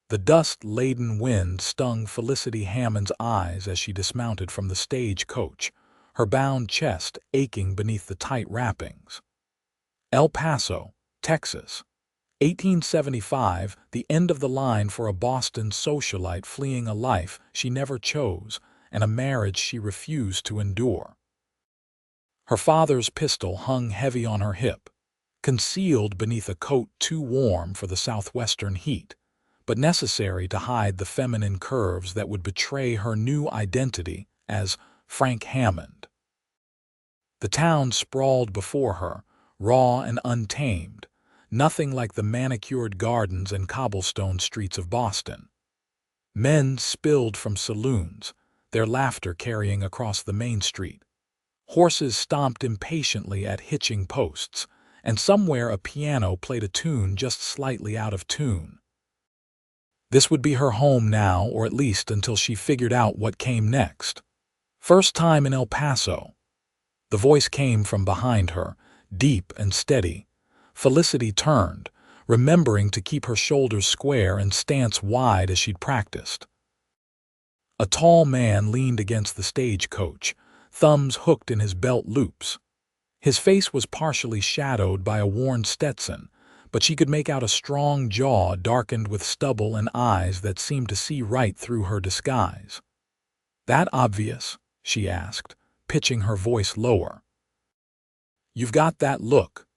The dust-laden wind stung Felicity Hammond's eyes as she dismounted from the stagecoach, her bound chest aching beneath the tight wrappings. El Paso, Texas, 1875, the end of the line for a Boston socialite fleeing a life she never chose and a marriage she refused to endure. Her father's pistol hung heavy on her hip, concealed beneath a coat too warm for the southwestern heat, but necessary to hide the feminine curves that would betray her new identity as Frank Hammond. The town sprawled before her, raw and untamed, nothing like the manicured gardens and cobblestone streets of Boston. Men spilled from saloons, their laughter carrying across the main street. Horses stomped impatiently at hitching posts, and somewhere a piano played a tune just slightly out of tune. This would be her home now, or at least until she figured out what came next. First time in El Paso. The voice came from behind her, deep and steady. Felicity turned, remembering to keep her shoulders square and stance wide as she'd practiced. A tall man leaned against the stagecoach, thumbs hooked in his belt loops. His face was partially shadowed by a worn Stetson, but she could make out a strong jaw darkened with stubble and eyes that seemed to see right through her disguise. "That obvious?" she asked, pitching her voice lower. "You've got that look."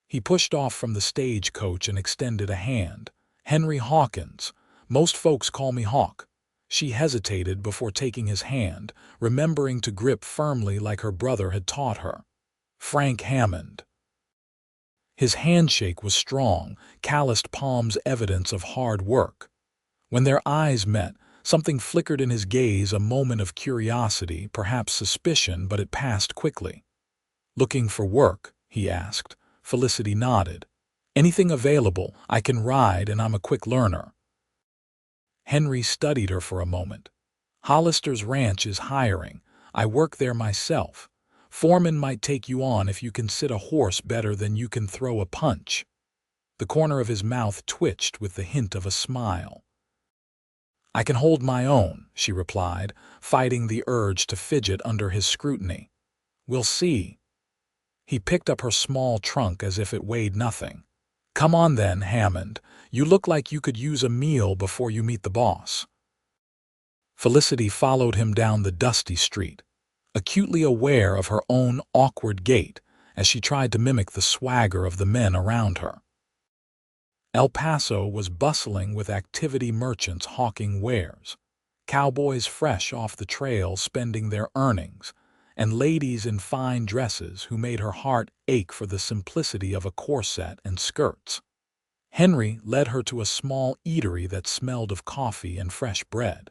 He pushed off from the stagecoach and extended a hand. "Henry Hawkins. Most folks call me Hawk." She hesitated before taking his hand, remembering to grip firmly like her brother had taught her. "Frank Hammond." His handshake was strong, calloused palms evidence of hard work. When their eyes met, something flickered in his gaze, a moment of curiosity, perhaps suspicion, but it passed quickly. "Looking for work?" he asked. Felicity nodded. "Anything available. I can ride and I'm a quick learner." Henry studied her for a moment. "Hollister's Ranch is hiring. I work there myself. Foreman might take you on if you can sit a horse better than you can throw a punch." The corner of his mouth twitched with the hint of a smile. "I can hold my own," she replied, fighting the urge to fidget under his scrutiny. "We'll see." He picked up her small trunk as if it weighed nothing. "Come on then, Hammond. You look like you could use a meal before you meet the boss." Felicity followed him down the dusty street, acutely aware of her own awkward gait as she tried to mimic the swagger of the men around her. El Paso was bustling with activity, merchants hawking wares, cowboys fresh off the trail spending their earnings, and ladies in fine dresses who made her heart ache for the simplicity of a corset and skirts. Henry led her to a small eatery that smelled of coffee and fresh bread.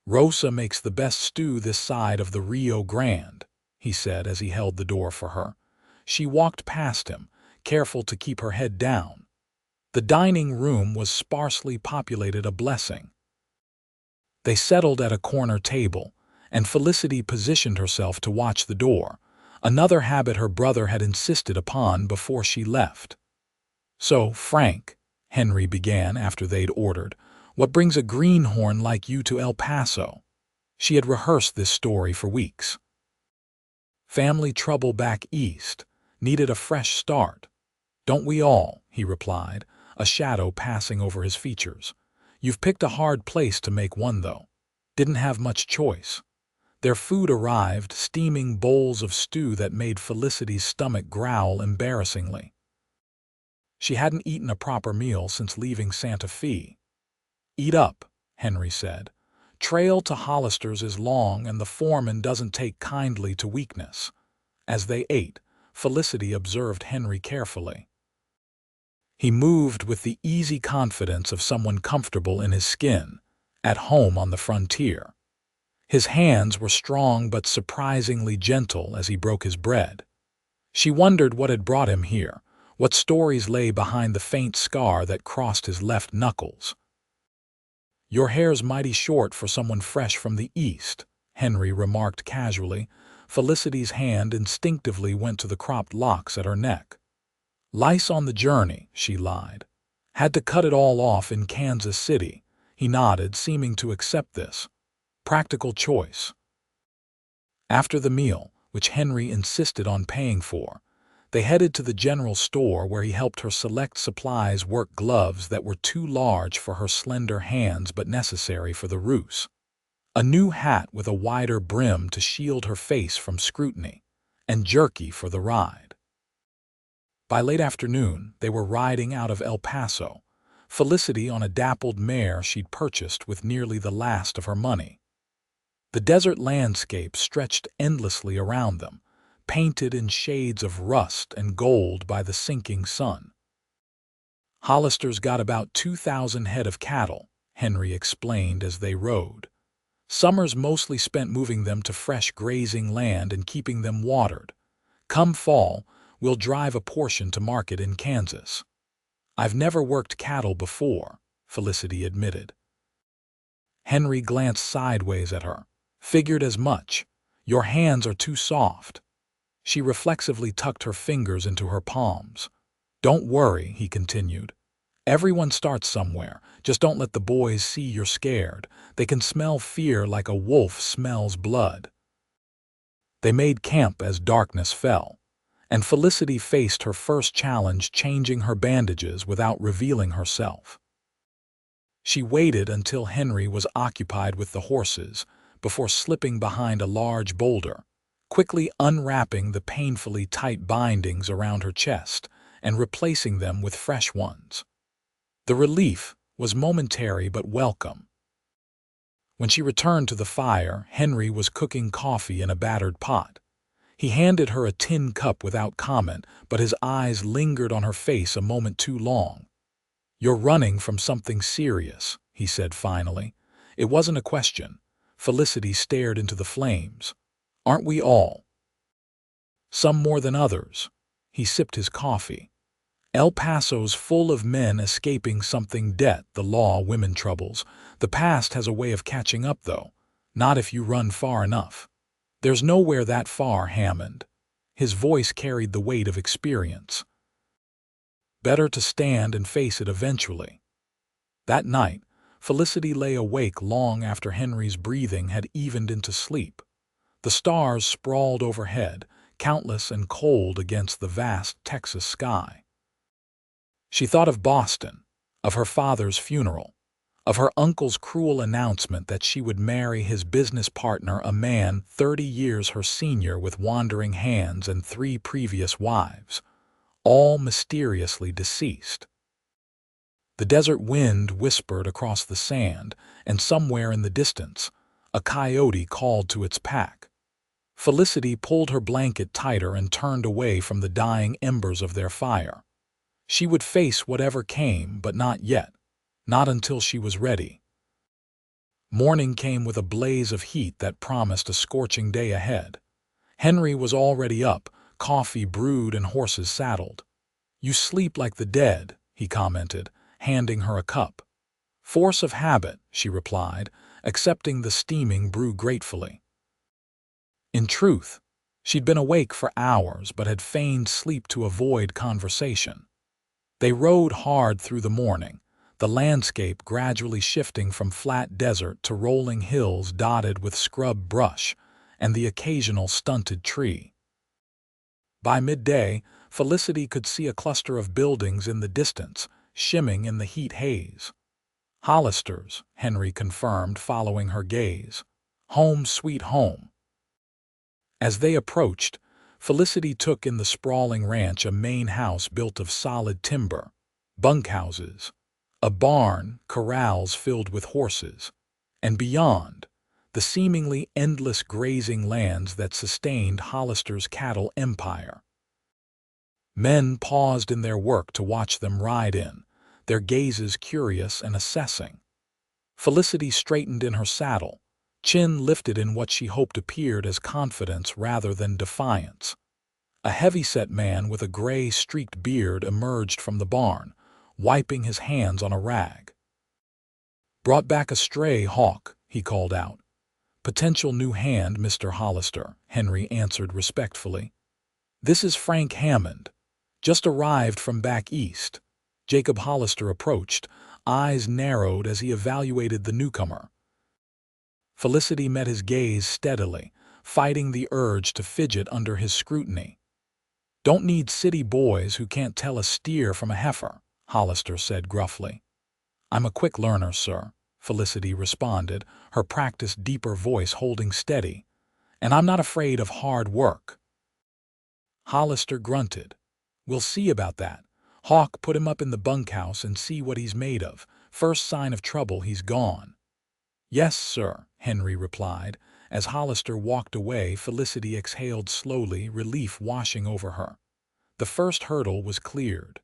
"Rosa makes the best stew this side of the Rio Grande," he said as he held the door for her. She walked past him, careful to keep her head down. The dining room was sparsely populated, a blessing. They settled at a corner table, and Felicity positioned herself to watch the door, another habit her brother had insisted upon before she left. "So, Frank," Henry began after they'd ordered, "what brings a greenhorn like you to El Paso?" She had rehearsed this story for weeks. "Family trouble back east. Needed a fresh start." "Don't we all?" he replied, a shadow passing over his features. "You've picked a hard place to make one, though." Didn't have much choice. Their food arrived, steaming bowls of stew that made Felicity's stomach growl embarrassingly. She hadn't eaten a proper meal since leaving Santa Fe. "Eat up," Henry said. "Trail to Hollister's is long and the foreman doesn't take kindly to weakness." As they ate, Felicity observed Henry carefully. He moved with the easy confidence of someone comfortable in his skin, at home on the frontier. His hands were strong but surprisingly gentle as he broke his bread. She wondered what had brought him here, what stories lay behind the faint scar that crossed his left knuckles. "Your hair's mighty short for someone fresh from the east," Henry remarked casually. Felicity's hand instinctively went to the cropped locks at her neck. "Lice on the journey," she lied. Had to cut it all off in Kansas City. He nodded, seeming to accept this. Practical choice. After the meal, which Henry insisted on paying for, they headed to the general store where he helped her select supplies, work gloves that were too large for her slender hands but necessary for the ruse, a new hat with a wider brim to shield her face from scrutiny, and jerky for the ride. By late afternoon, they were riding out of El Paso, Felicity on a dappled mare she'd purchased with nearly the last of her money. The desert landscape stretched endlessly around them, painted in shades of rust and gold by the sinking sun. Hollister's got about 2,000 head of cattle, Henry explained as they rode. Summers mostly spent moving them to fresh grazing land and keeping them watered. Come fall, we'll drive a portion to market in Kansas. I've never worked cattle before, Felicity admitted. Henry glanced sideways at her. Figured as much. Your hands are too soft. She reflexively tucked her fingers into her palms. Don't worry, he continued. Everyone starts somewhere. Just don't let the boys see you're scared. They can smell fear like a wolf smells blood. They made camp as darkness fell, and Felicity faced her first challenge, changing her bandages without revealing herself. She waited until Henry was occupied with the horses before slipping behind a large boulder, quickly unwrapping the painfully tight bindings around her chest and replacing them with fresh ones. The relief was momentary but welcome. When she returned to the fire, Henry was cooking coffee in a battered pot. He handed her a tin cup without comment, but his eyes lingered on her face a moment too long. You're running from something serious, he said finally. It wasn't a question. Felicity stared into the flames. Aren't we all? Some more than others. He sipped his coffee. El Paso's full of men escaping something, debt, the law, women troubles. The past has a way of catching up, though. Not if you run far enough. There's nowhere that far, Hammond. His voice carried the weight of experience. Better to stand and face it eventually. That night, Felicity lay awake long after Henry's breathing had evened into sleep. The stars sprawled overhead, countless and cold against the vast Texas sky. She thought of Boston, of her father's funeral, of her uncle's cruel announcement that she would marry his business partner, a man 30 years her senior with wandering hands and 3 previous wives, all mysteriously deceased. The desert wind whispered across the sand, and somewhere in the distance, a coyote called to its pack. Felicity pulled her blanket tighter and turned away from the dying embers of their fire. She would face whatever came, but not yet, not until she was ready. Morning came with a blaze of heat that promised a scorching day ahead. Henry was already up, coffee brewed and horses saddled. You sleep like the dead, he commented, handing her a cup. Force of habit, she replied, accepting the steaming brew gratefully. In truth, she'd been awake for hours but had feigned sleep to avoid conversation. They rode hard through the morning, the landscape gradually shifting from flat desert to rolling hills dotted with scrub brush and the occasional stunted tree. By midday, Felicity could see a cluster of buildings in the distance, shimming in the heat haze. Hollister's, Henry confirmed, following her gaze. Home sweet home. As they approached, Felicity took in the sprawling ranch, a main house built of solid timber, bunkhouses, a barn, corrals filled with horses, and beyond, the seemingly endless grazing lands that sustained Hollister's cattle empire. Men paused in their work to watch them ride in, their gazes curious and assessing. Felicity straightened in her saddle, chin lifted in what she hoped appeared as confidence rather than defiance. A heavy-set man with a gray-streaked beard emerged from the barn, wiping his hands on a rag. Brought back a stray hawk, he called out. Potential new hand, Mr. Hollister, Henry answered respectfully. This is Frank Hammond. Just arrived from back east. Jacob Hollister approached, eyes narrowed as he evaluated the newcomer. Felicity met his gaze steadily, fighting the urge to fidget under his scrutiny. "Don't need city boys who can't tell a steer from a heifer," Hollister said gruffly. "I'm a quick learner, sir," Felicity responded, her practiced deeper voice holding steady. "And I'm not afraid of hard work." Hollister grunted. "We'll see about that. Hawk, put him up in the bunkhouse and see what he's made of. First sign of trouble, he's gone." "Yes, sir," Henry replied. As Hollister walked away, Felicity exhaled slowly, relief washing over her. The first hurdle was cleared.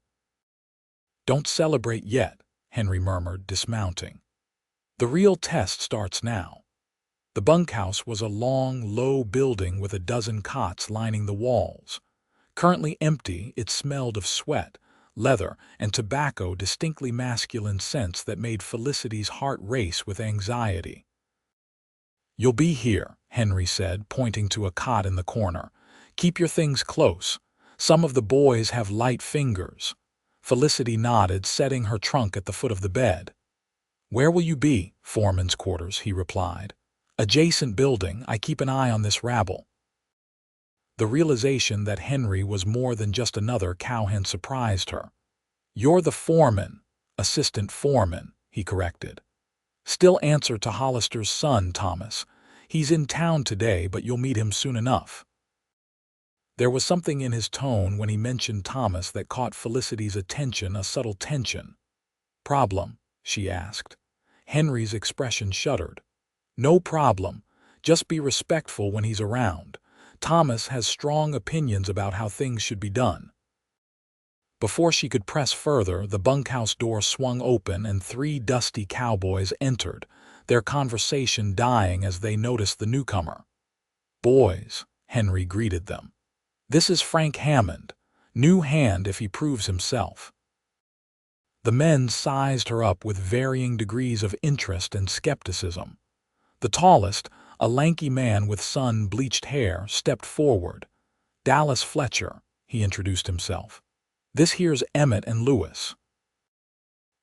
"Don't celebrate yet," Henry murmured, dismounting. "The real test starts now." The bunkhouse was a long, low building with a dozen cots lining the walls. Currently empty, it smelled of sweat, leather, and tobacco, distinctly masculine scents that made Felicity's heart race with anxiety. "You'll be here," Henry said, pointing to a cot in the corner. "Keep your things close. Some of the boys have light fingers." Felicity nodded, setting her trunk at the foot of the bed. "Where will you be?" "Foreman's quarters," he replied. "Adjacent building. I keep an eye on this rabble." The realization that Henry was more than just another cowhand surprised her. "You're the foreman." "Assistant foreman," he corrected. "Still answer to Hollister's son, Thomas. He's in town today, but you'll meet him soon enough." There was something in his tone when he mentioned Thomas that caught Felicity's attention, a subtle tension. "Problem?" she asked. Henry's expression shuddered. "No problem. Just be respectful when he's around. Thomas has strong opinions about how things should be done." Before she could press further, the bunkhouse door swung open and 3 dusty cowboys entered, their conversation dying as they noticed the newcomer. "Boys," Henry greeted them. "This is Frank Hammond. New hand if he proves himself." The men sized her up with varying degrees of interest and skepticism. The tallest, a lanky man with sun-bleached hair, stepped forward. "Dallas Fletcher," he introduced himself. "This here's Emmett and Lewis."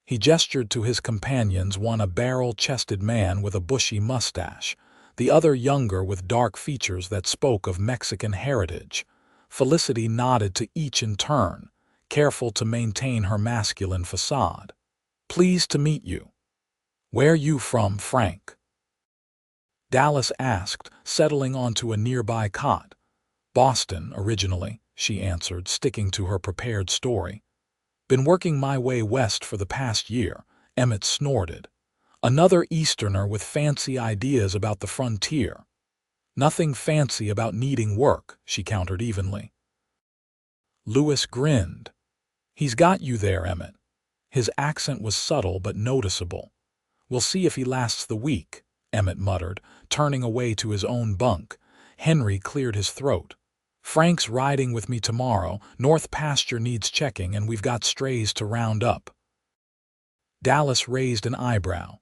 He gestured to his companions, one a barrel-chested man with a bushy mustache, the other younger with dark features that spoke of Mexican heritage. Felicity nodded to each in turn, careful to maintain her masculine facade. "Pleased to meet you." "Where you from, Frank?" Dallas asked, settling onto a nearby cot. "Boston, originally," she answered, sticking to her prepared story. "Been working my way west for the past year," Emmett snorted. "Another Easterner with fancy ideas about the frontier." "Nothing fancy about needing work," she countered evenly. Lewis grinned. "He's got you there, Emmett." His accent was subtle but noticeable. "We'll see if he lasts the week," Emmett muttered, turning away to his own bunk. Henry cleared his throat. "Frank's riding with me tomorrow. North Pasture needs checking, and we've got strays to round up." Dallas raised an eyebrow.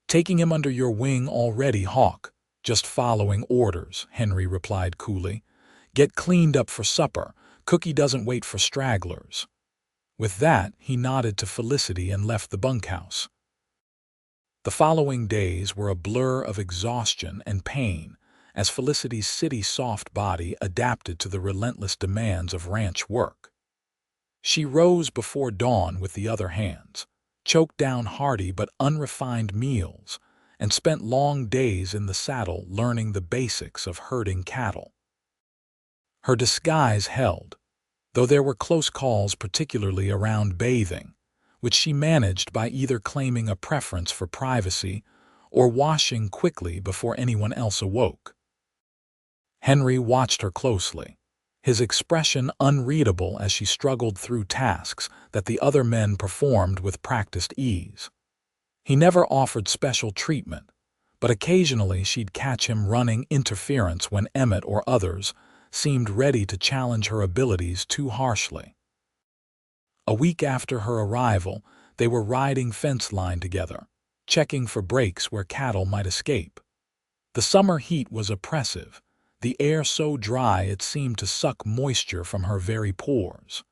"Taking him under your wing already, Hawk." "Just following orders," Henry replied coolly. "Get cleaned up for supper. Cookie doesn't wait for stragglers." With that, he nodded to Felicity and left the bunkhouse. The following days were a blur of exhaustion and pain as Felicity's city-soft body adapted to the relentless demands of ranch work. She rose before dawn with the other hands, choked down hearty but unrefined meals, and spent long days in the saddle learning the basics of herding cattle. Her disguise held, though there were close calls, particularly around bathing, which she managed by either claiming a preference for privacy or washing quickly before anyone else awoke. Henry watched her closely, his expression unreadable as she struggled through tasks that the other men performed with practiced ease. He never offered special treatment, but occasionally she'd catch him running interference when Emmett or others seemed ready to challenge her abilities too harshly. A week after her arrival, they were riding fence line together, checking for breaks where cattle might escape. The summer heat was oppressive, the air so dry it seemed to suck moisture from her very pores.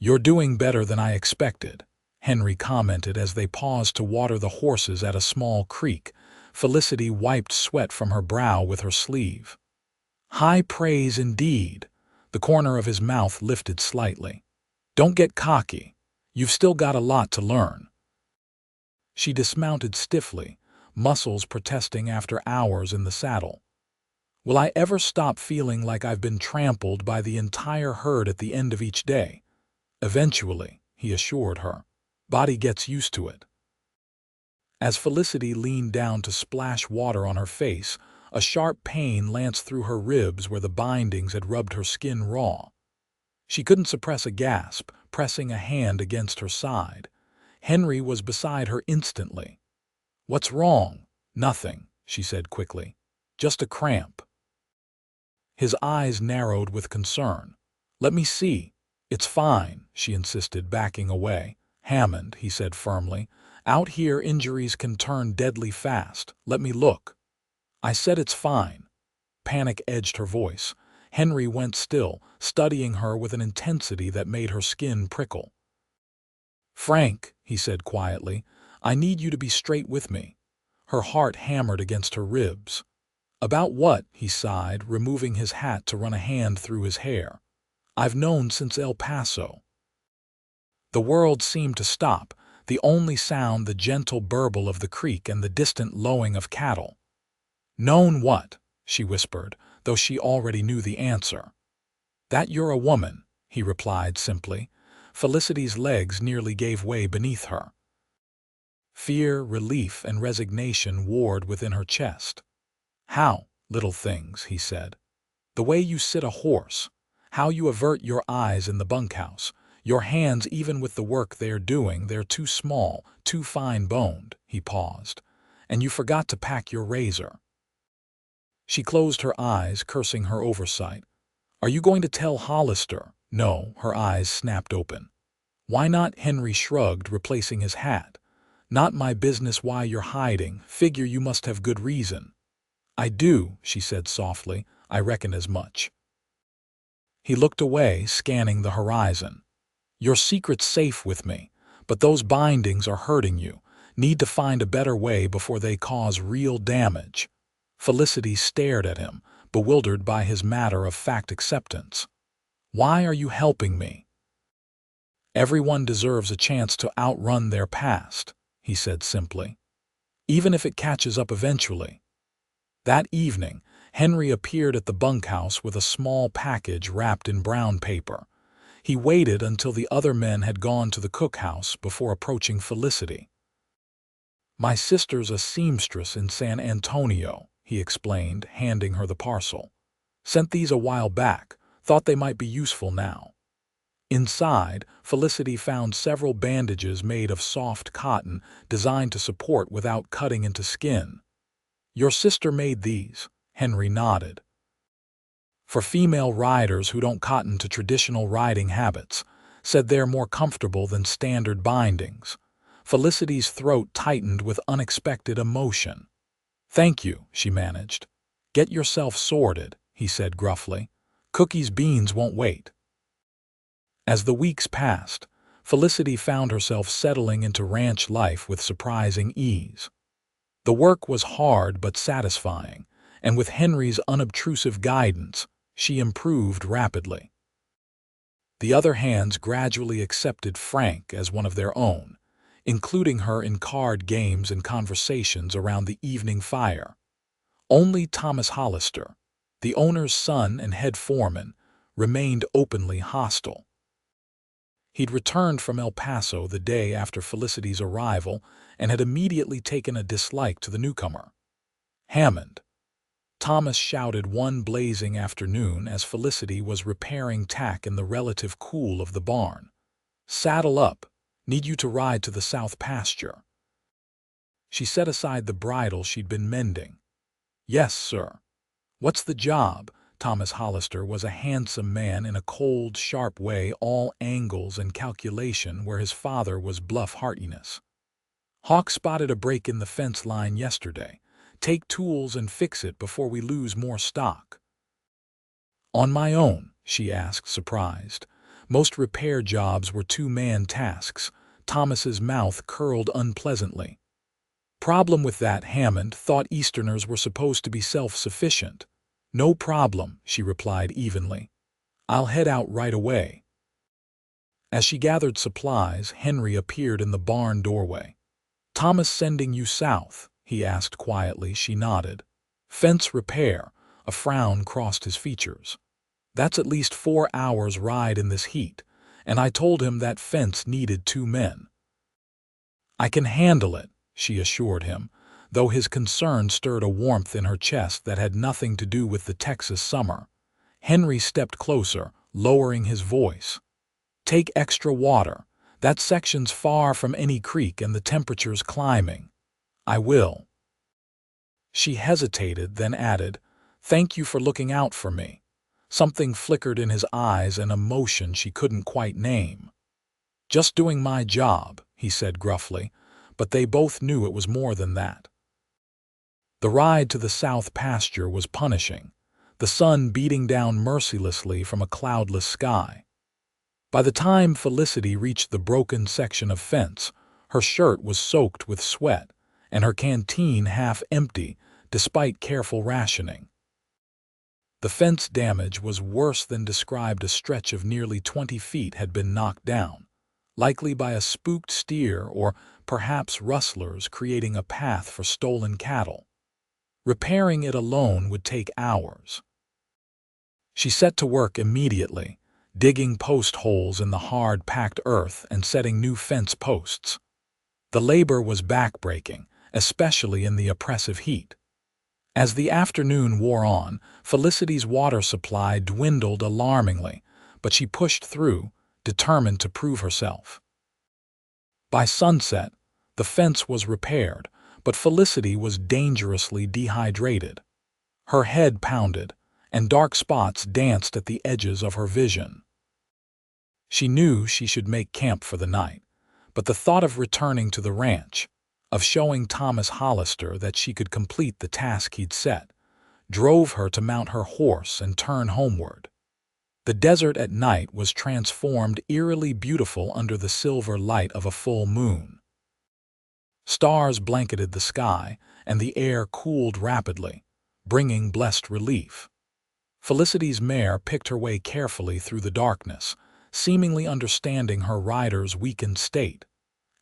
"You're doing better than I expected," Henry commented as they paused to water the horses at a small creek. Felicity wiped sweat from her brow with her sleeve. "High praise indeed." The corner of his mouth lifted slightly. "Don't get cocky. You've still got a lot to learn." She dismounted stiffly, muscles protesting after hours in the saddle. "Will I ever stop feeling like I've been trampled by the entire herd at the end of each day?" "Eventually," he assured her. "Body gets used to it." As Felicity leaned down to splash water on her face, a sharp pain lanced through her ribs where the bindings had rubbed her skin raw. She couldn't suppress a gasp, pressing a hand against her side. Henry was beside her instantly. "What's wrong?" "Nothing," she said quickly. "Just a cramp." His eyes narrowed with concern. "Let me see." "It's fine," she insisted, backing away. "Hammond," he said firmly, "out here injuries can turn deadly fast. Let me look." "I said it's fine." Panic edged her voice. Henry went still, studying her with an intensity that made her skin prickle. "Frank," he said quietly, "I need you to be straight with me." Her heart hammered against her ribs. "About what?" he sighed, removing his hat to run a hand through his hair. "I've known since El Paso." The world seemed to stop, the only sound the gentle burble of the creek and the distant lowing of cattle. "Known what?" she whispered, though she already knew the answer. "That you're a woman," he replied simply. Felicity's legs nearly gave way beneath her. Fear, relief, and resignation warred within her chest. "How, little things," he said. "The way you sit a horse. How you avert your eyes in the bunkhouse. Your hands, even with the work they're doing, they're too small, too fine-boned." He paused. "And you forgot to pack your razor." She closed her eyes, cursing her oversight. "Are you going to tell Hollister?" "No." Her eyes snapped open. "Why not?" Henry shrugged, replacing his hat. "Not my business why you're hiding. Figure you must have good reason." "I do," she said softly. "I reckon as much." He looked away, scanning the horizon. "Your secret's safe with me, but those bindings are hurting you. Need to find a better way before they cause real damage." Felicity stared at him, bewildered by his matter-of-fact acceptance. "Why are you helping me?" "Everyone deserves a chance to outrun their past," he said simply. "Even if it catches up eventually." That evening, Henry appeared at the bunkhouse with a small package wrapped in brown paper. He waited until the other men had gone to the cookhouse before approaching Felicity. "My sister's a seamstress in San Antonio," he explained, handing her the parcel. "Sent these a while back, thought they might be useful now." Inside, Felicity found several bandages made of soft cotton designed to support without cutting into skin. "Your sister made these," Henry nodded. "For female riders who don't cotton to traditional riding habits. Said they're more comfortable than standard bindings." Felicity's throat tightened with unexpected emotion. "Thank you," she managed. "Get yourself sorted," he said gruffly. "Cookies beans won't wait." As the weeks passed, Felicity found herself settling into ranch life with surprising ease. The work was hard but satisfying, and with Henry's unobtrusive guidance, she improved rapidly. The other hands gradually accepted Frank as one of their own, including her in card games and conversations around the evening fire. Only Thomas Hollister, the owner's son and head foreman, remained openly hostile. He'd returned from El Paso the day after Felicity's arrival and had immediately taken a dislike to the newcomer. "Hammond," Thomas shouted one blazing afternoon as Felicity was repairing tack in the relative cool of the barn. "Saddle up. Need you to ride to the south pasture." She set aside the bridle she'd been mending. "Yes, sir." "What's the job?" Thomas Hollister was a handsome man in a cold, sharp way, all angles and calculation where his father was bluff heartiness. "Hawk spotted a break in the fence line yesterday. Take tools and fix it before we lose more stock." "On my own?" she asked, surprised. Most repair jobs were two-man tasks. Thomas's mouth curled unpleasantly. Problem with that, Hammond thought Easterners were supposed to be self-sufficient. No problem, she replied evenly. I'll head out right away. As she gathered supplies, Henry appeared in the barn doorway. Thomas sending you south? He asked quietly. She nodded. Fence repair. A frown crossed his features. That's at least 4 hours' ride in this heat, and I told him that fence needed 2 men. I can handle it, she assured him, though his concern stirred a warmth in her chest that had nothing to do with the Texas summer. Henry stepped closer, lowering his voice. Take extra water. That section's far from any creek and the temperature's climbing. I will. She hesitated, then added, Thank you for looking out for me. Something flickered in his eyes, an emotion she couldn't quite name. Just doing my job, he said gruffly, but they both knew it was more than that. The ride to the south pasture was punishing, the sun beating down mercilessly from a cloudless sky. By the time Felicity reached the broken section of fence, her shirt was soaked with sweat and her canteen half empty despite careful rationing. The fence damage was worse than described. A stretch of nearly 20 feet had been knocked down, likely by a spooked steer or perhaps rustlers creating a path for stolen cattle. Repairing it alone would take hours. She set to work immediately, digging post holes in the hard, packed earth and setting new fence posts. The labor was backbreaking, especially in the oppressive heat. As the afternoon wore on, Felicity's water supply dwindled alarmingly, but she pushed through, determined to prove herself. By sunset, the fence was repaired, but Felicity was dangerously dehydrated. Her head pounded, and dark spots danced at the edges of her vision. She knew she should make camp for the night, but the thought of returning to the ranch, of showing Thomas Hollister that she could complete the task he'd set, drove her to mount her horse and turn homeward. The desert at night was transformed eerily beautiful under the silver light of a full moon. Stars blanketed the sky, and the air cooled rapidly, bringing blessed relief. Felicity's mare picked her way carefully through the darkness, seemingly understanding her rider's weakened state.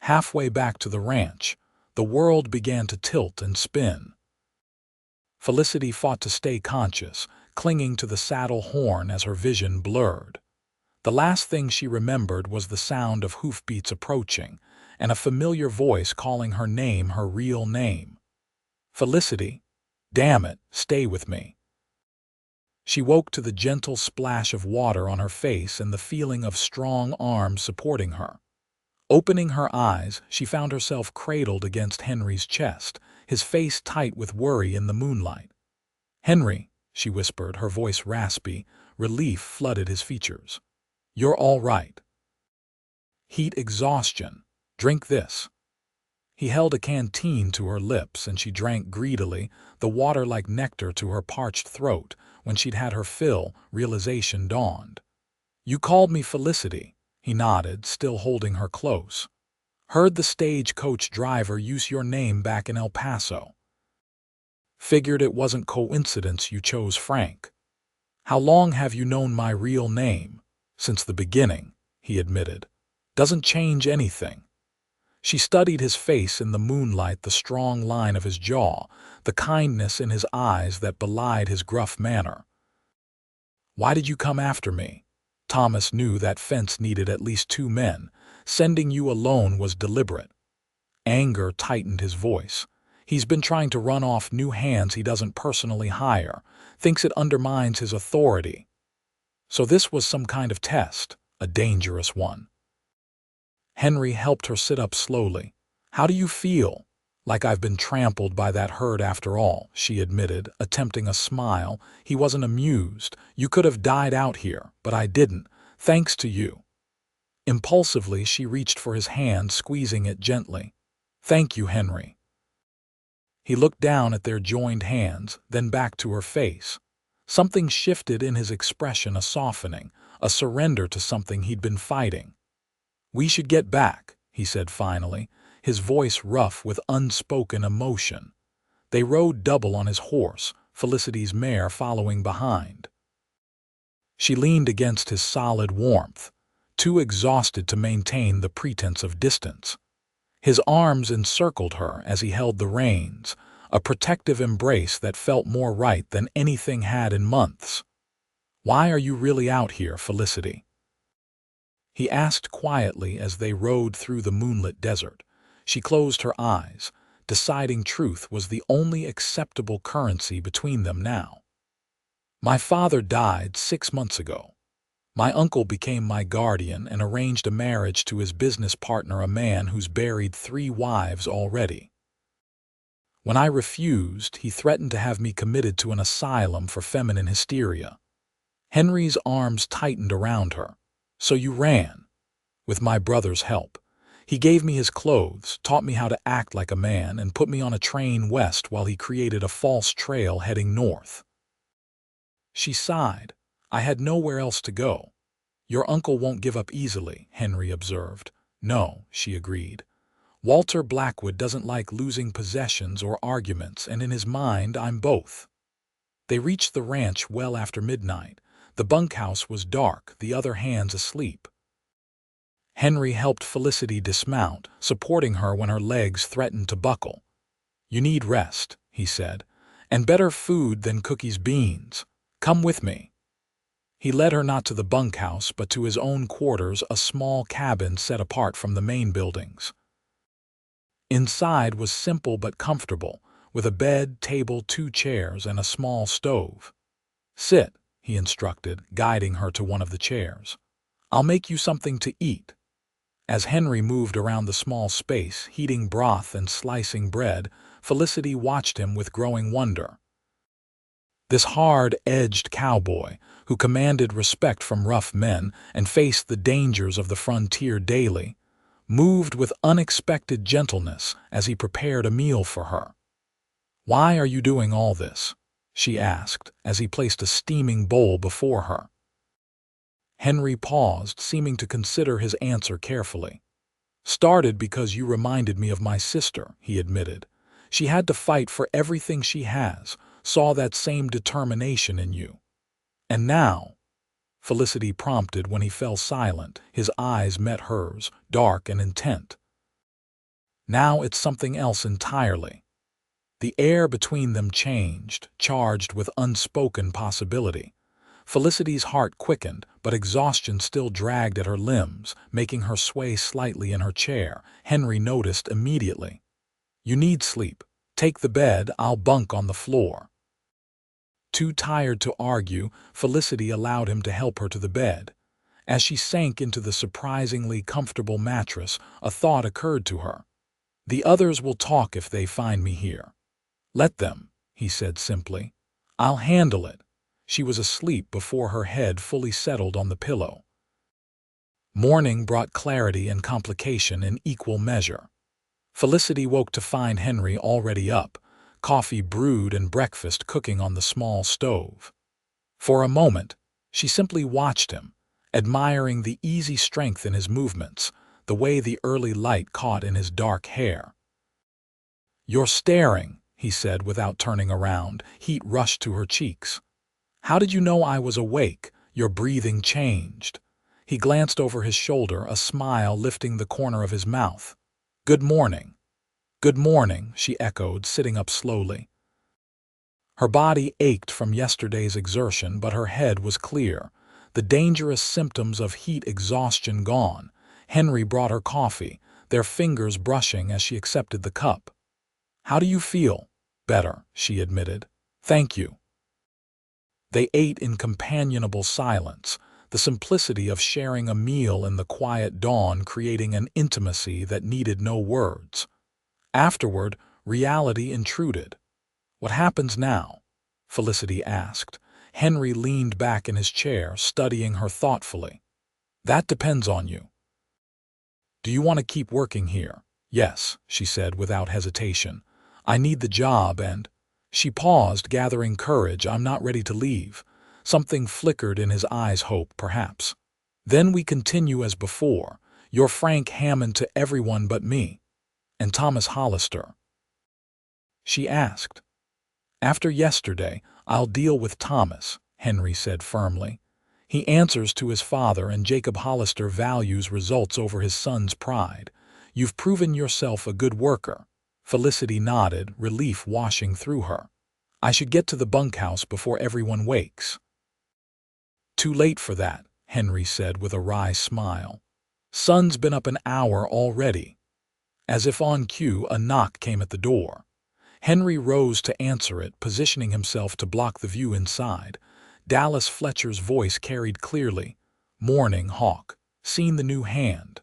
Halfway back to the ranch, the world began to tilt and spin. Felicity fought to stay conscious, clinging to the saddle horn as her vision blurred. The last thing she remembered was the sound of hoofbeats approaching, and a familiar voice calling her name, her real name. Felicity, damn it, stay with me. She woke to the gentle splash of water on her face and the feeling of strong arms supporting her. Opening her eyes, she found herself cradled against Henry's chest, his face tight with worry in the moonlight. Henry, she whispered, her voice raspy. Relief flooded his features. You're all right. Heat exhaustion. Drink this. He held a canteen to her lips and she drank greedily, the water like nectar to her parched throat. When she'd had her fill, realization dawned. You called me Felicity. He nodded, still holding her close. Heard the stagecoach driver use your name back in El Paso. Figured it wasn't coincidence you chose Frank. How long have you known my real name? Since the beginning, he admitted. Doesn't change anything. She studied his face in the moonlight, the strong line of his jaw, the kindness in his eyes that belied his gruff manner. Why did you come after me? Thomas knew that fence needed at least 2 men. Sending you alone was deliberate. Anger tightened his voice. He's been trying to run off new hands he doesn't personally hire, thinks it undermines his authority. So this was some kind of test, a dangerous one. Henry helped her sit up slowly. How do you feel? Like I've been trampled by that herd after all, she admitted, attempting a smile. He wasn't amused. You could have died out here, but I didn't, thanks to you. Impulsively, she reached for his hand, squeezing it gently. Thank you, Henry. He looked down at their joined hands, then back to her face. Something shifted in his expression, a softening, a surrender to something he'd been fighting. "We should get back," he said finally, his voice rough with unspoken emotion. They rode double on his horse, Felicity's mare following behind. She leaned against his solid warmth, too exhausted to maintain the pretense of distance. His arms encircled her as he held the reins, a protective embrace that felt more right than anything had in months. "Why are you really out here, Felicity?" he asked quietly as they rode through the moonlit desert. She closed her eyes, deciding truth was the only acceptable currency between them now. "My father died 6 months ago. My uncle became my guardian and arranged a marriage to his business partner, a man who's buried 3 wives already. When I refused, he threatened to have me committed to an asylum for feminine hysteria." Henry's arms tightened around her. "So you ran?" "With my brother's help. He gave me his clothes, taught me how to act like a man, and put me on a train west while he created a false trail heading north." She sighed. "I had nowhere else to go." "Your uncle won't give up easily," Henry observed. "No," she agreed. "Walter Blackwood doesn't like losing possessions or arguments, and in his mind I'm both." They reached the ranch well after midnight. The bunkhouse was dark, the other hands asleep. Henry helped Felicity dismount, supporting her when her legs threatened to buckle. "You need rest," he said, "and better food than cookies beans. Come with me." He led her not to the bunkhouse but to his own quarters, a small cabin set apart from the main buildings. Inside was simple but comfortable, with a bed, table, 2 chairs, and a small stove. "Sit," he instructed, guiding her to one of the chairs. "I'll make you something to eat." As Henry moved around the small space, heating broth and slicing bread, Felicity watched him with growing wonder. This hard-edged cowboy, who commanded respect from rough men and faced the dangers of the frontier daily, moved with unexpected gentleness as he prepared a meal for her. "Why are you doing all this?" she asked as he placed a steaming bowl before her. Henry paused, seeming to consider his answer carefully. "Started because you reminded me of my sister," he admitted. "She had to fight for everything she has, saw that same determination in you. And now," Felicity prompted when he fell silent, his eyes met hers, dark and intent. "Now it's something else entirely." The air between them changed, charged with unspoken possibility. Felicity's heart quickened, but exhaustion still dragged at her limbs, making her sway slightly in her chair. Henry noticed immediately. "You need sleep. Take the bed, I'll bunk on the floor." Too tired to argue, Felicity allowed him to help her to the bed. As she sank into the surprisingly comfortable mattress, a thought occurred to her. "The others will talk if they find me here." "Let them," he said simply. "I'll handle it." She was asleep before her head fully settled on the pillow. Morning brought clarity and complication in equal measure. Felicity woke to find Henry already up, coffee brewed and breakfast cooking on the small stove. For a moment, she simply watched him, admiring the easy strength in his movements, the way the early light caught in his dark hair. "You're staring," he said without turning around. Heat rushed to her cheeks. "How did you know I was awake?" Your breathing changed. He glanced over his shoulder, a smile lifting the corner of his mouth. "Good morning." "Good morning," she echoed, sitting up slowly. Her body ached from yesterday's exertion, but her head was clear, the dangerous symptoms of heat exhaustion gone. Henry brought her coffee, their fingers brushing as she accepted the cup. "How do you feel?" "Better," she admitted. "Thank you." They ate in companionable silence, the simplicity of sharing a meal in the quiet dawn creating an intimacy that needed no words. Afterward, reality intruded. "What happens now?" Felicity asked. Henry leaned back in his chair, studying her thoughtfully. "That depends on you." "Do you want to keep working here?" "Yes," she said without hesitation. "I need the job and—" She paused, gathering courage. "I'm not ready to leave. Something flickered in his eyes, hope, perhaps. Then we continue as before. You're Frank Hammond to everyone but me. And Thomas Hollister? She asked. After yesterday, I'll deal with Thomas, Henry said firmly. He answers to his father, and Jacob Hollister values results over his son's pride. You've proven yourself a good worker. Felicity nodded, relief washing through her. I should get to the bunkhouse before everyone wakes. Too late for that, Henry said with a wry smile. Sun's been up an hour already. As if on cue, a knock came at the door. Henry rose to answer it, positioning himself to block the view inside. Dallas Fletcher's voice carried clearly. Morning, Hawk. Seen the new hand?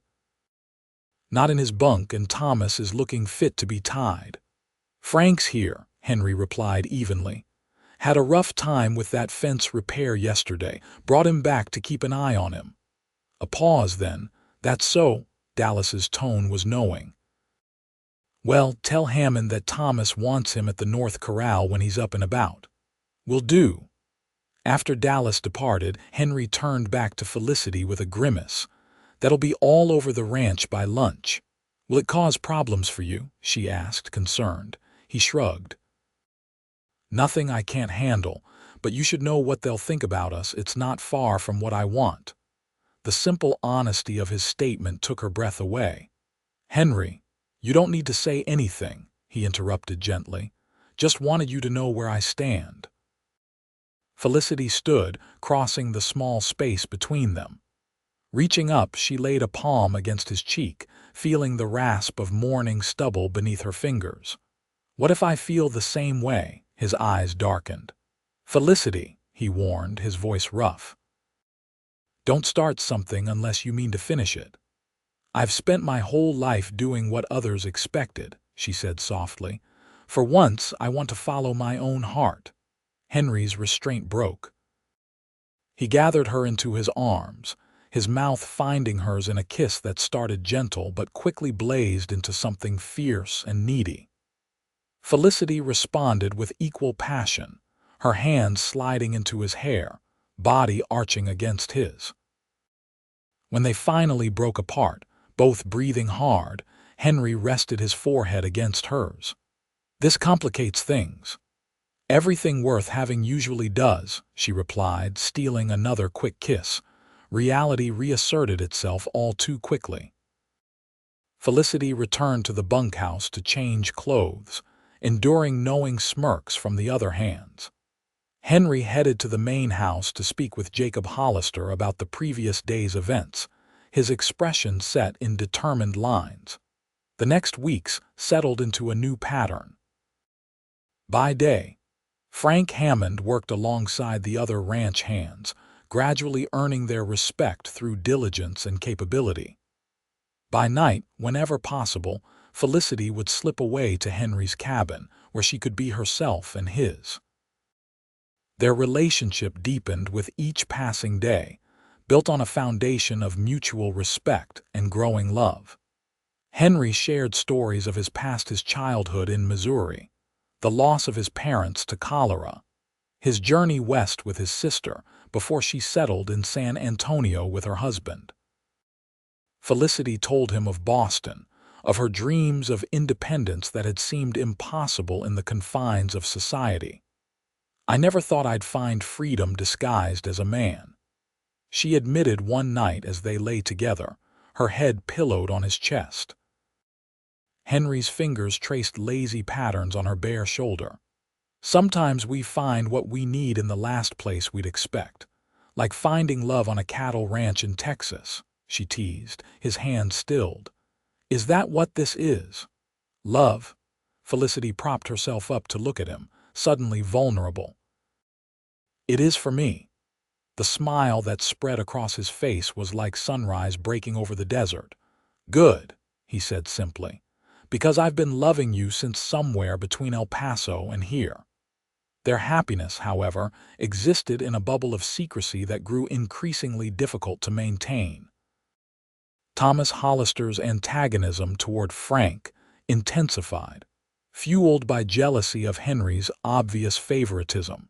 Not in his bunk, and Thomas is looking fit to be tied. Frank's here, Henry replied evenly. Had a rough time with that fence repair yesterday. Brought him back to keep an eye on him. A pause then. That's so. Dallas's tone was knowing. Well, tell Hammond that Thomas wants him at the North Corral when he's up and about. Will do. After Dallas departed, Henry turned back to Felicity with a grimace. That'll be all over the ranch by lunch. Will it cause problems for you? She asked, concerned. He shrugged. Nothing I can't handle, but you should know what they'll think about us. It's not far from what I want. The simple honesty of his statement took her breath away. Henry, you don't need to say anything, he interrupted gently. Just wanted you to know where I stand. Felicity stood, crossing the small space between them. Reaching up, she laid a palm against his cheek, feeling the rasp of morning stubble beneath her fingers. What if I feel the same way? His eyes darkened. Felicity, he warned, his voice rough. Don't start something unless you mean to finish it. I've spent my whole life doing what others expected, she said softly. For once, I want to follow my own heart. Henry's restraint broke. He gathered her into his arms, his mouth finding hers in a kiss that started gentle but quickly blazed into something fierce and needy. Felicity responded with equal passion, her hands sliding into his hair, body arching against his. When they finally broke apart, both breathing hard, Henry rested his forehead against hers. This complicates things. Everything worth having usually does, she replied, stealing another quick kiss. Reality reasserted itself all too quickly. Felicity returned to the bunkhouse to change clothes, enduring knowing smirks from the other hands. Henry headed to the main house to speak with Jacob Hollister about the previous day's events, his expression set in determined lines. The next weeks settled into a new pattern. By day, Frank Hammond worked alongside the other ranch hands, gradually earning their respect through diligence and capability. By night, whenever possible, Felicity would slip away to Henry's cabin, where she could be herself and his. Their relationship deepened with each passing day, built on a foundation of mutual respect and growing love. Henry shared stories of his childhood in Missouri, the loss of his parents to cholera, his journey west with his sister before she settled in San Antonio with her husband. Felicity told him of Boston, of her dreams of independence that had seemed impossible in the confines of society. I never thought I'd find freedom disguised as a man, she admitted one night as they lay together, her head pillowed on his chest. Henry's fingers traced lazy patterns on her bare shoulder. Sometimes we find what we need in the last place we'd expect, like finding love on a cattle ranch in Texas, she teased, his hand stilled. Is that what this is? Love? Felicity propped herself up to look at him, suddenly vulnerable. It is for me. The smile that spread across his face was like sunrise breaking over the desert. Good, he said simply, because I've been loving you since somewhere between El Paso and here. Their happiness, however, existed in a bubble of secrecy that grew increasingly difficult to maintain. Thomas Hollister's antagonism toward Frank intensified, fueled by jealousy of Henry's obvious favoritism.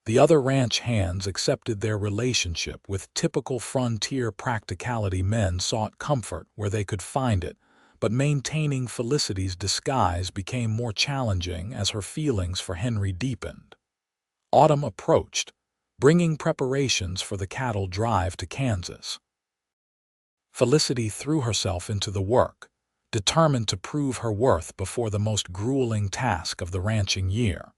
The other ranch hands accepted their relationship with typical frontier practicality. Men sought comfort where they could find it, but maintaining Felicity's disguise became more challenging as her feelings for Henry deepened. Autumn approached, bringing preparations for the cattle drive to Kansas. Felicity threw herself into the work, determined to prove her worth before the most grueling task of the ranching year.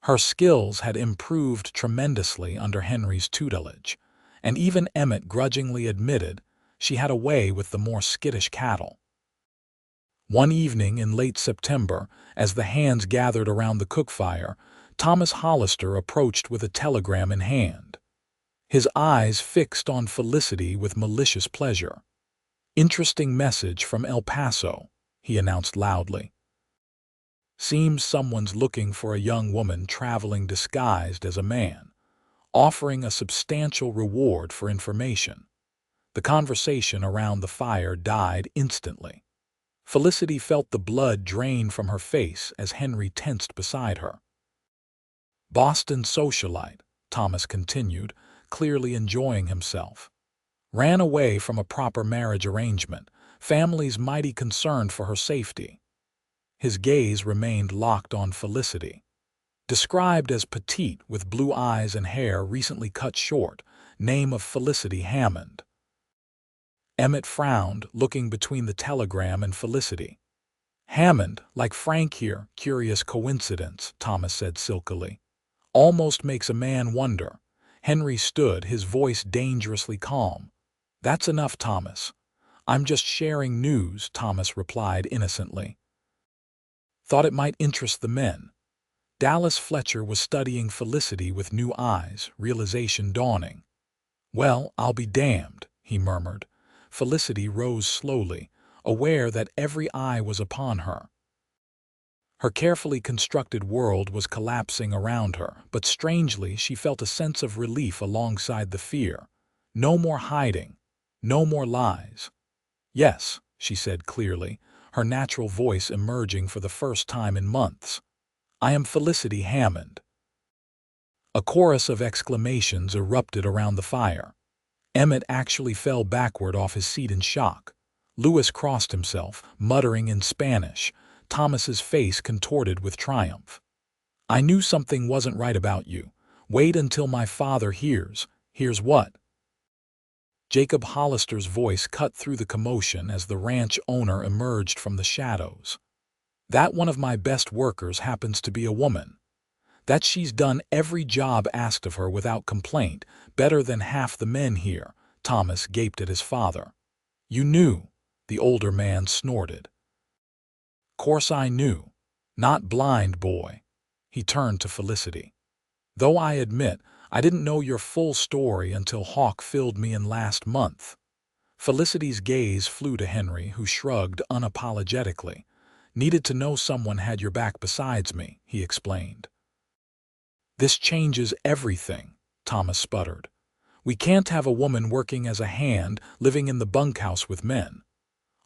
Her skills had improved tremendously under Henry's tutelage, and even Emmett grudgingly admitted she had a way with the more skittish cattle. One evening in late September, as the hands gathered around the cookfire, Thomas Hollister approached with a telegram in hand. His eyes fixed on Felicity with malicious pleasure. "Interesting message from El Paso," he announced loudly. "Seems someone's looking for a young woman traveling disguised as a man, offering a substantial reward for information." The conversation around the fire died instantly. Felicity felt the blood drain from her face as Henry tensed beside her. "Boston socialite," Thomas continued, clearly enjoying himself. "Ran away from a proper marriage arrangement, family's mighty concerned for her safety." His gaze remained locked on Felicity. Described as petite with blue eyes and hair recently cut short, name of Felicity Hammond. Emmett frowned, looking between the telegram and Felicity. "Hammond, like Frank here, curious coincidence," Thomas said silkily. "Almost makes a man wonder." Henry stood, his voice dangerously calm. "That's enough, Thomas." "I'm just sharing news," Thomas replied innocently. "Thought it might interest the men." Dallas Fletcher was studying Felicity with new eyes, realization dawning. "Well, I'll be damned," he murmured. Felicity rose slowly, aware that every eye was upon her. Her carefully constructed world was collapsing around her, but strangely she felt a sense of relief alongside the fear. No more hiding, no more lies. "Yes," she said clearly, her natural voice emerging for the first time in months. "I am Felicity Hammond." A chorus of exclamations erupted around the fire. Emmett actually fell backward off his seat in shock. Lewis crossed himself, muttering in Spanish. Thomas's face contorted with triumph. "I knew something wasn't right about you. Wait until my father hears." "Hears what?" Jacob Hollister's voice cut through the commotion as the ranch owner emerged from the shadows. "That one of my best workers happens to be a woman. That she's done every job asked of her without complaint, better than half the men here." Thomas gaped at his father. "You knew," the older man snorted. "Course I knew. Not blind, boy." He turned to Felicity. "Though I admit, I didn't know your full story until Hawk filled me in last month." Felicity's gaze flew to Henry, who shrugged unapologetically. "Needed to know someone had your back besides me," he explained. "This changes everything," Thomas sputtered. "We can't have a woman working as a hand, living in the bunkhouse with men."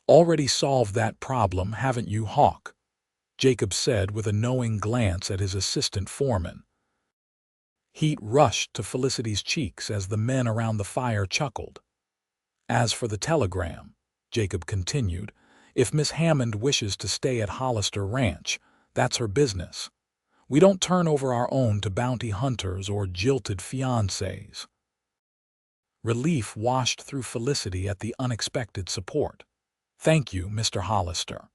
"Already solved that problem, haven't you, Hawk?" Jacob said with a knowing glance at his assistant foreman. Heat rushed to Felicity's cheeks as the men around the fire chuckled. "As for the telegram," Jacob continued, "if Miss Hammond wishes to stay at Hollister Ranch, that's her business. We don't turn over our own to bounty hunters or jilted fiancés." Relief washed through Felicity at the unexpected support. "Thank you, Mr. Hollister."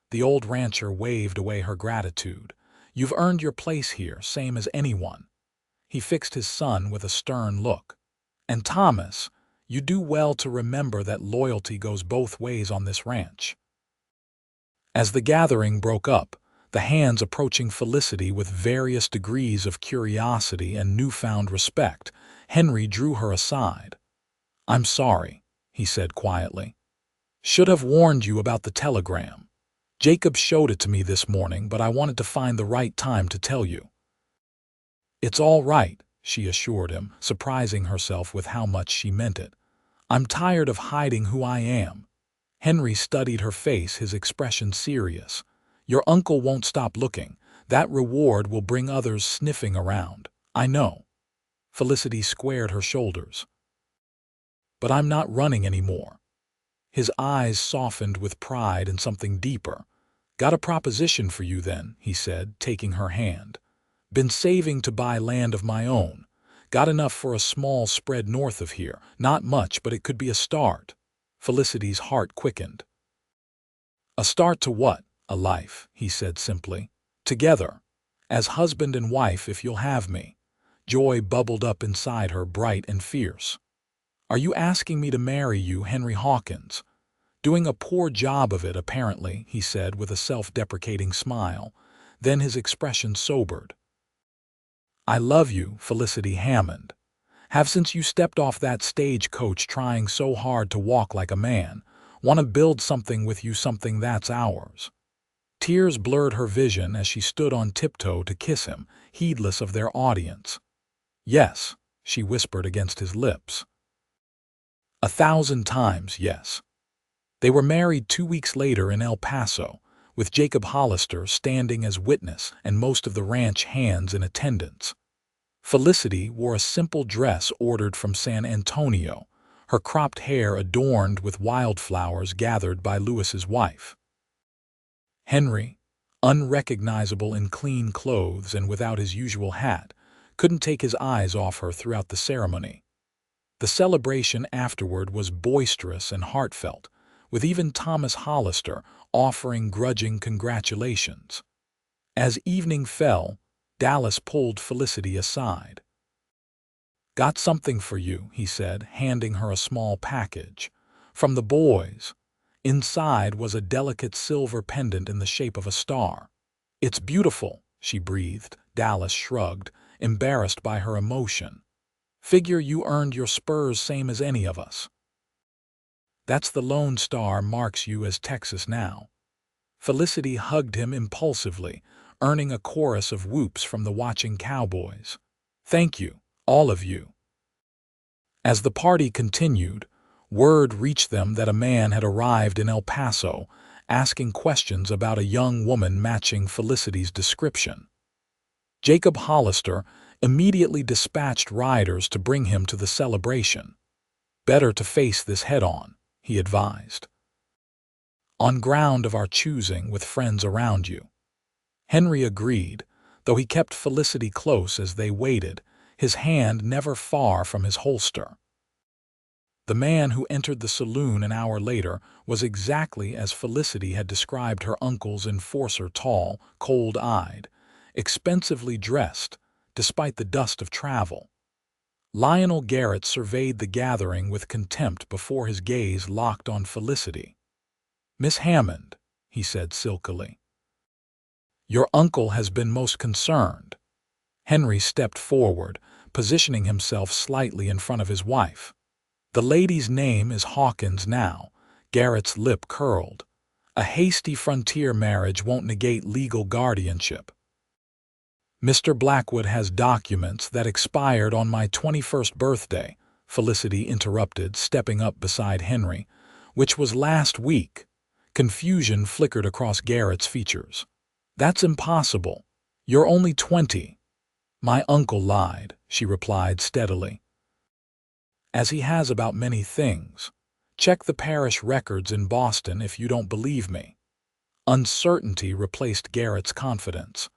The old rancher waved away her gratitude. "You've earned your place here, same as anyone." He fixed his son with a stern look. "And Thomas, you do well to remember that loyalty goes both ways on this ranch." As the gathering broke up, the hands approaching Felicity with various degrees of curiosity and newfound respect, Henry drew her aside. "I'm sorry," he said quietly. "Should have warned you about the telegram. Jacob showed it to me this morning, but I wanted to find the right time to tell you." "It's all right," she assured him, surprising herself with how much she meant it. "I'm tired of hiding who I am." Henry studied her face, his expression serious. "Your uncle won't stop looking. That reward will bring others sniffing around. I know. Felicity squared her shoulders. But I'm not running anymore. His eyes softened with pride and something deeper. Got a proposition for you then, he said, taking her hand. Been saving to buy land of my own. Got enough for a small spread north of here. Not much, but it could be a start. Felicity's heart quickened. A start to what? A life, he said simply. Together. As husband and wife, if you'll have me. Joy bubbled up inside her, bright and fierce. Are you asking me to marry you, Henry Hawkins? Doing a poor job of it, apparently, he said with a self-deprecating smile. Then his expression sobered. I love you, Felicity Hammond. Have since you stepped off that stagecoach trying so hard to walk like a man. Want to build something with you, something that's ours. Tears blurred her vision as she stood on tiptoe to kiss him, heedless of their audience. Yes, she whispered against his lips. 1,000 times yes. They were married 2 weeks later in El Paso, with Jacob Hollister standing as witness and most of the ranch hands in attendance. Felicity wore a simple dress ordered from San Antonio, her cropped hair adorned with wildflowers gathered by Lewis's wife. Henry, unrecognizable in clean clothes and without his usual hat, couldn't take his eyes off her throughout the ceremony. The celebration afterward was boisterous and heartfelt, with even Thomas Hollister offering grudging congratulations. As evening fell, Dallas pulled Felicity aside. Got something for you, he said, handing her a small package. From the boys. Inside was a delicate silver pendant in the shape of a star. It's beautiful, she breathed. Dallas shrugged, embarrassed by her emotion. Figure you earned your spurs same as any of us. That's the Lone Star marks you as Texas now. Felicity hugged him impulsively, earning a chorus of whoops from the watching cowboys. Thank you, all of you. As the party continued, word reached them that a man had arrived in El Paso, asking questions about a young woman matching Felicity's description. Jacob Hollister immediately dispatched riders to bring him to the celebration. Better to face this head-on, he advised. On ground of our choosing, with friends around you. Henry agreed, though he kept Felicity close as they waited, his hand never far from his holster. The man who entered the saloon an hour later was exactly as Felicity had described her uncle's enforcer: tall, cold-eyed, expensively dressed, despite the dust of travel. Lionel Garrett surveyed the gathering with contempt before his gaze locked on Felicity. Miss Hammond, he said silkily. Your uncle has been most concerned. Henry stepped forward, positioning himself slightly in front of his wife. The lady's name is Hawkins now. Garrett's lip curled. A hasty frontier marriage won't negate legal guardianship. Mr. Blackwood has documents that expired on my 21st birthday, Felicity interrupted, stepping up beside Henry, which was last week. Confusion flickered across Garrett's features. That's impossible. You're only 20. My uncle lied, she replied steadily. As he has about many things. Check the parish records in Boston if you don't believe me. Uncertainty replaced Garrett's confidence.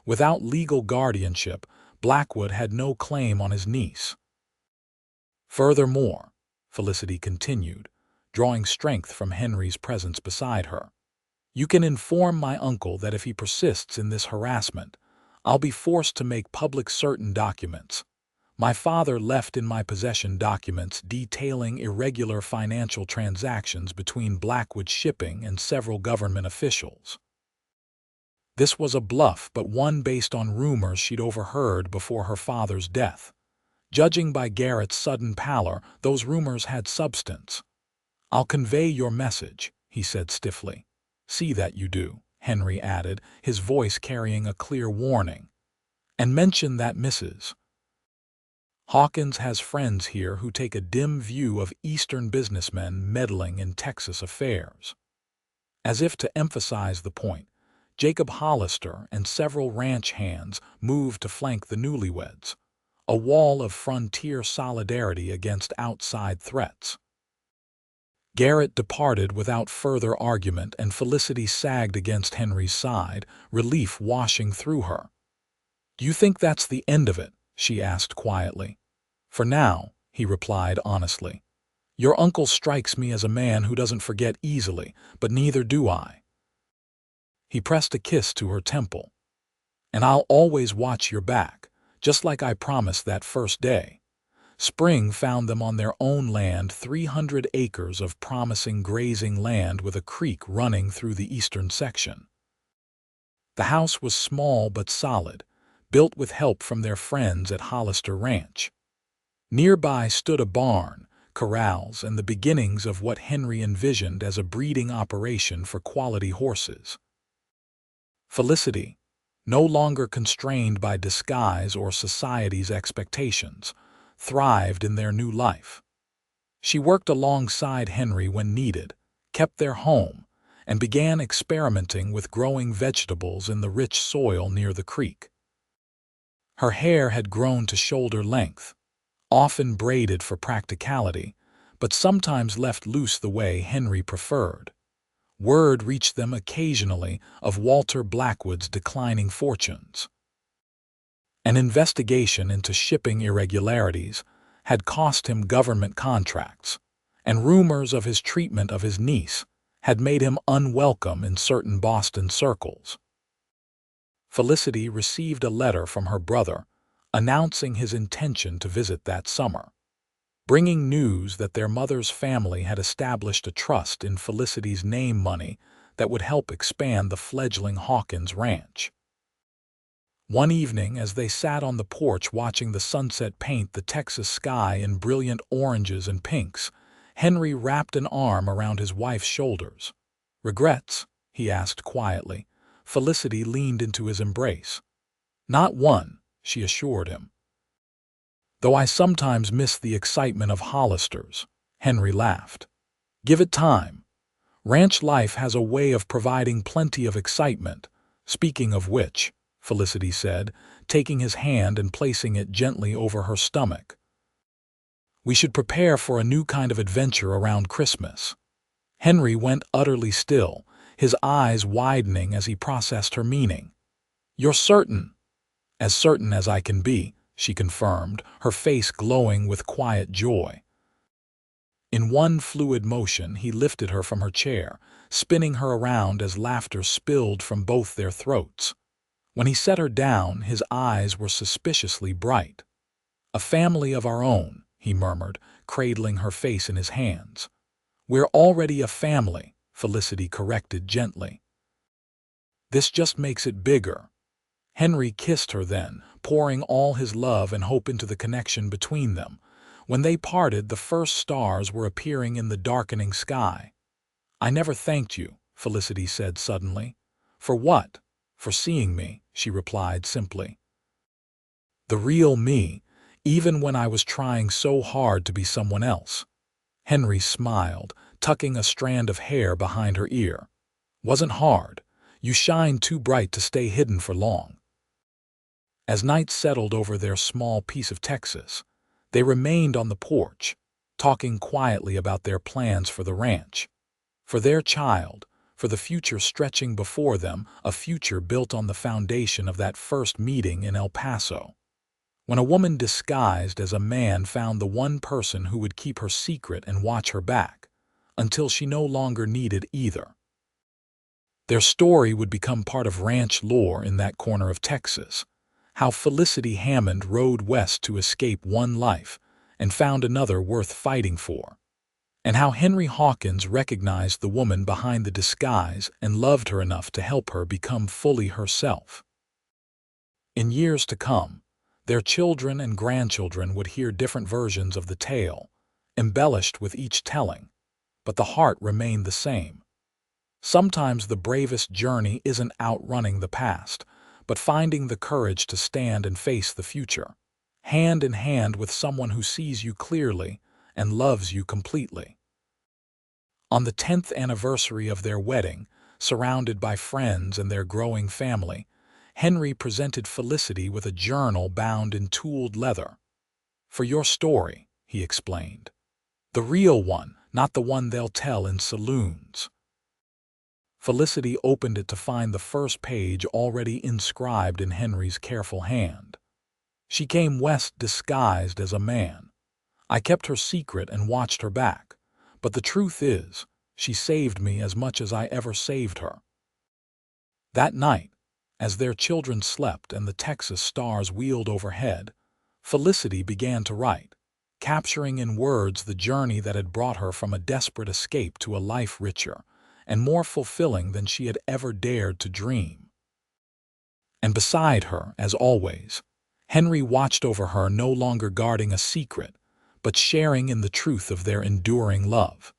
Without legal guardianship, Blackwood had no claim on his niece. Furthermore, Felicity continued, drawing strength from Henry's presence beside her, you can inform my uncle that if he persists in this harassment, I'll be forced to make public certain documents. My father left in my possession documents detailing irregular financial transactions between Blackwood Shipping and several government officials. This was a bluff, but one based on rumors she'd overheard before her father's death. Judging by Garrett's sudden pallor, those rumors had substance. I'll convey your message, he said stiffly. See that you do, Henry added, his voice carrying a clear warning. And mention that Mrs. Hawkins has friends here who take a dim view of Eastern businessmen meddling in Texas affairs. As if to emphasize the point, Jacob Hollister and several ranch hands moved to flank the newlyweds. a wall of frontier solidarity against outside threats. Garrett departed without further argument, and Felicity sagged against Henry's side, relief washing through her. "Do you think that's the end of it?" she asked quietly. "For now," he replied honestly. "Your uncle strikes me as a man who doesn't forget easily, but neither do I." He pressed a kiss to her temple. "And I'll always watch your back, just like I promised that first day." Spring found them on their own land, 300 acres of promising grazing land with a creek running through the eastern section. The house was small but solid, built with help from their friends at Hollister Ranch. Nearby stood a barn, corrals, and the beginnings of what Henry envisioned as a breeding operation for quality horses. Felicity, no longer constrained by disguise or society's expectations, thrived in their new life. She worked alongside Henry when needed, kept their home, and began experimenting with growing vegetables in the rich soil near the creek. Her hair had grown to shoulder length, often braided for practicality, but sometimes left loose the way Henry preferred. Word reached them occasionally of Walter Blackwood's declining fortunes. An investigation into shipping irregularities had cost him government contracts, and rumors of his treatment of his niece had made him unwelcome in certain Boston circles. Felicity received a letter from her brother announcing his intention to visit that summer, bringing news that their mother's family had established a trust in Felicity's name money that would help expand the fledgling Hawkins ranch. One evening, as they sat on the porch watching the sunset paint the Texas sky in brilliant oranges and pinks, Henry wrapped an arm around his wife's shoulders. "Regrets?" he asked quietly. Felicity leaned into his embrace. "Not one," she assured him. "Though I sometimes miss the excitement of Hollisters," Henry laughed. "Give it time. Ranch life has a way of providing plenty of excitement. Speaking of which," Felicity said, taking his hand and placing it gently over her stomach, "we should prepare for a new kind of adventure around Christmas." Henry went utterly still, his eyes widening as he processed her meaning. "You're certain?" "As certain as I can be," she confirmed, her face glowing with quiet joy. In one fluid motion, he lifted her from her chair, spinning her around as laughter spilled from both their throats. When he set her down, his eyes were suspiciously bright. "A family of our own," he murmured, cradling her face in his hands. "We're already a family," Felicity corrected gently. "This just makes it bigger." Henry kissed her then, pouring all his love and hope into the connection between them. When they parted, the first stars were appearing in the darkening sky. "I never thanked you," Felicity said suddenly. "For what?" "For seeing me," she replied simply. "The real me, even when I was trying so hard to be someone else." Henry smiled, tucking a strand of hair behind her ear. "Wasn't hard. You shine too bright to stay hidden for long." As night settled over their small piece of Texas, they remained on the porch, talking quietly about their plans for the ranch, for their child, for the future stretching before them, a future built on the foundation of that first meeting in El Paso. When a woman disguised as a man found the one person who would keep her secret and watch her back, until she no longer needed either. Their story would become part of ranch lore in that corner of Texas, how Felicity Hammond rode west to escape one life and found another worth fighting for, and how Henry Hawkins recognized the woman behind the disguise and loved her enough to help her become fully herself. In years to come, their children and grandchildren would hear different versions of the tale, embellished with each telling, but the heart remained the same. Sometimes the bravest journey isn't outrunning the past, but finding the courage to stand and face the future, hand in hand with someone who sees you clearly and loves you completely. On the 10th anniversary of their wedding, surrounded by friends and their growing family, Henry presented Felicity with a journal bound in tooled leather. "For your story," he explained. "The real one, not the one they'll tell in saloons." Felicity opened it to find the first page already inscribed in Henry's careful hand. "She came west disguised as a man. I kept her secret and watched her back. But the truth is, she saved me as much as I ever saved her." That night, as their children slept and the Texas stars wheeled overhead, Felicity began to write, capturing in words the journey that had brought her from a desperate escape to a life richer and more fulfilling than she had ever dared to dream. And beside her, as always, Henry watched over her, no longer guarding a secret, but sharing in the truth of their enduring love.